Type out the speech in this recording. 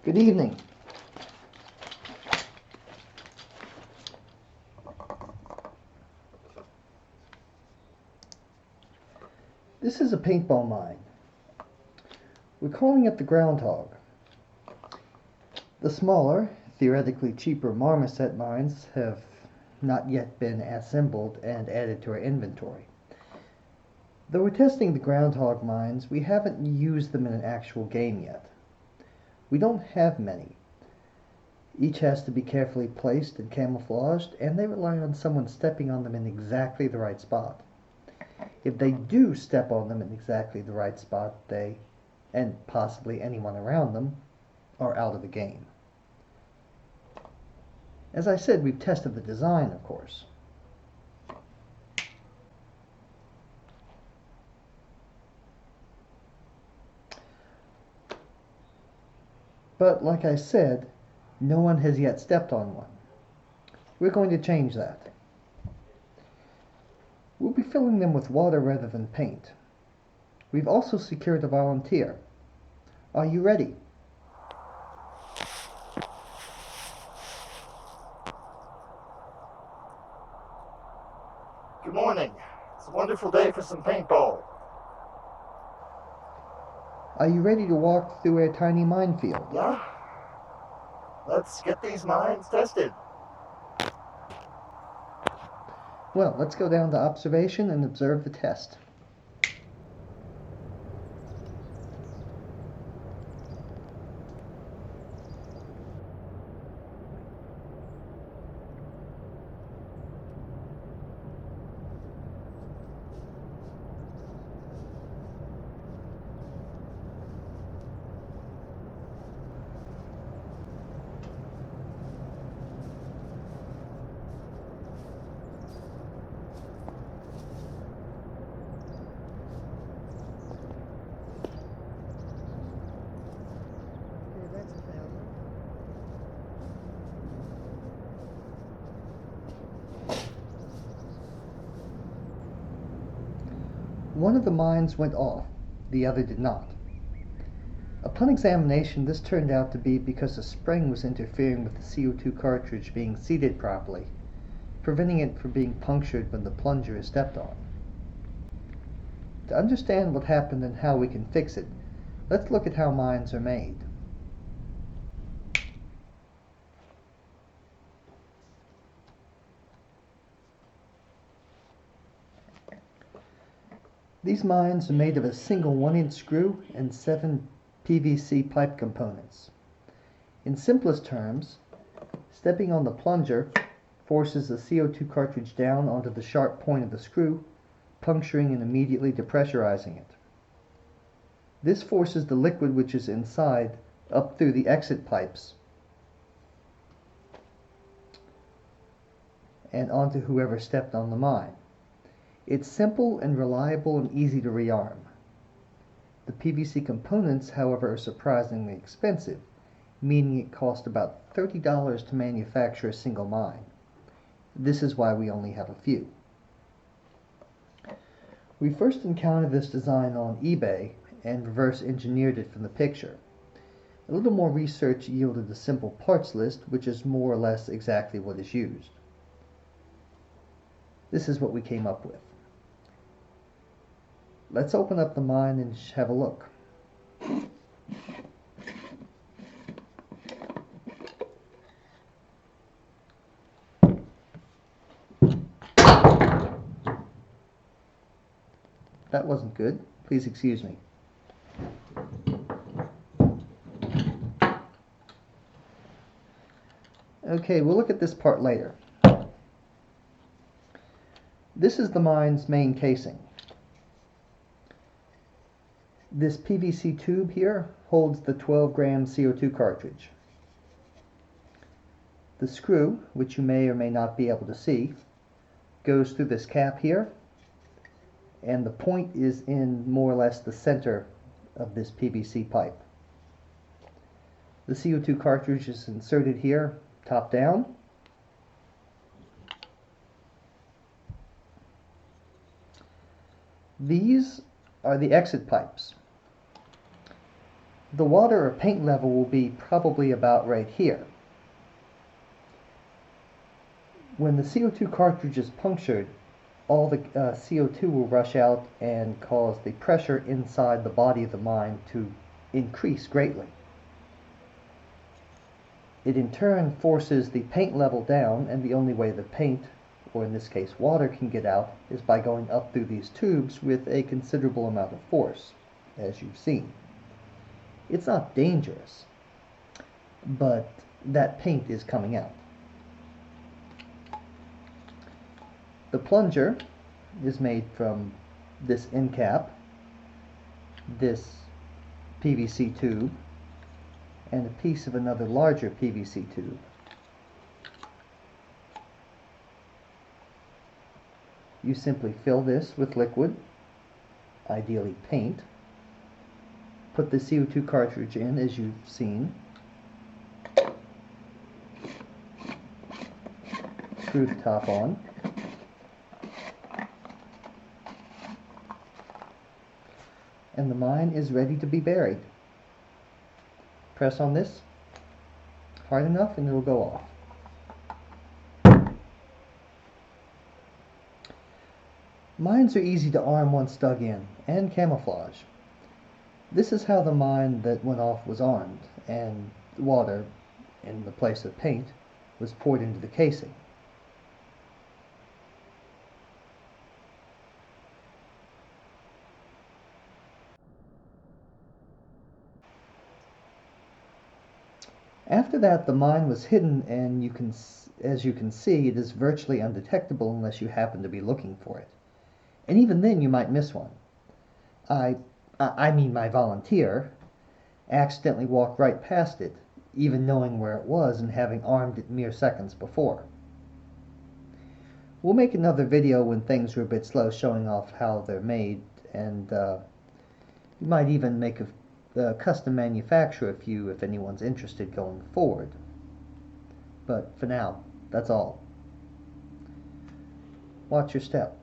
Good evening. This is a paintball mine. We're calling it the Groundhog. The smaller, theoretically cheaper marmoset mines have not yet been assembled and added to our inventory. Though we're testing the Groundhog mines, we haven't used them in an actual game yet. We don't have many. Each has to be carefully placed and camouflaged, and they rely on someone stepping on them in exactly the right spot. If they do step on them in exactly the right spot, they, and possibly anyone around them, are out of the game. As I said, we've tested the design, of course. But like I said, no one has yet stepped on one. We're going to change that. We'll be filling them with water rather than paint. We've also secured a volunteer. Are you ready? Good morning. It's a wonderful day for some paintball. Are you ready to walk through a tiny minefield? Yeah? Let's get these mines tested. Well, let's go down to observation and observe the test. One of the mines went off, the other did not. Upon examination, this turned out to be because a spring was interfering with the CO2 cartridge being seated properly, preventing it from being punctured when the plunger is stepped on. To understand what happened and how we can fix it, let's look at how mines are made. These mines are made of a single 1-inch screw and 7 PVC pipe components. In simplest terms, stepping on the plunger forces the CO2 cartridge down onto the sharp point of the screw, puncturing and immediately depressurizing it. This forces the liquid which is inside up through the exit pipes and onto whoever stepped on the mine. It's simple and reliable and easy to rearm. The PVC components, however, are surprisingly expensive, meaning it costs about $30 to manufacture a single mine. This is why we only have a few. We first encountered this design on eBay and reverse engineered it from the picture. A little more research yielded a simple parts list, which is more or less exactly what is used. This is what we came up with. Let's open up the mine and have a look. That wasn't good. Please excuse me. Okay, we'll look at this part later. This is the mine's main casing. This PVC tube here holds the 12-gram CO2 cartridge. The screw, which you may or may not be able to see, goes through this cap here, and the point is in more or less the center of this PVC pipe. The CO2 cartridge is inserted here, top down. These are the exit pipes. The water or paint level will be probably about right here. When the CO2 cartridge is punctured, all the CO2 will rush out and cause the pressure inside the body of the mine to increase greatly. It in turn forces the paint level down, and the only way the paint, or in this case water, can get out is by going up through these tubes with a considerable amount of force, as you've seen. It's not dangerous, but that paint is coming out. The plunger is made from this end cap, this PVC tube, and a piece of another larger PVC tube. You simply fill this with liquid, ideally paint, put the CO2 cartridge in as you've seen, screw the top on, and the mine is ready to be buried. Press on this hard enough and it will go off. Mines are easy to arm once dug in, and camouflage. This is how the mine that went off was armed, and water, in the place of paint, was poured into the casing. After that, the mine was hidden, and as you can see, it is virtually undetectable unless you happen to be looking for it. And even then, you might miss one. I mean my volunteer, accidentally walked right past it, even knowing where it was and having armed it mere seconds before. We'll make another video when things are a bit slow showing off how they're made, and we might even make a custom manufacture a few if anyone's interested going forward. But for now, that's all. Watch your step.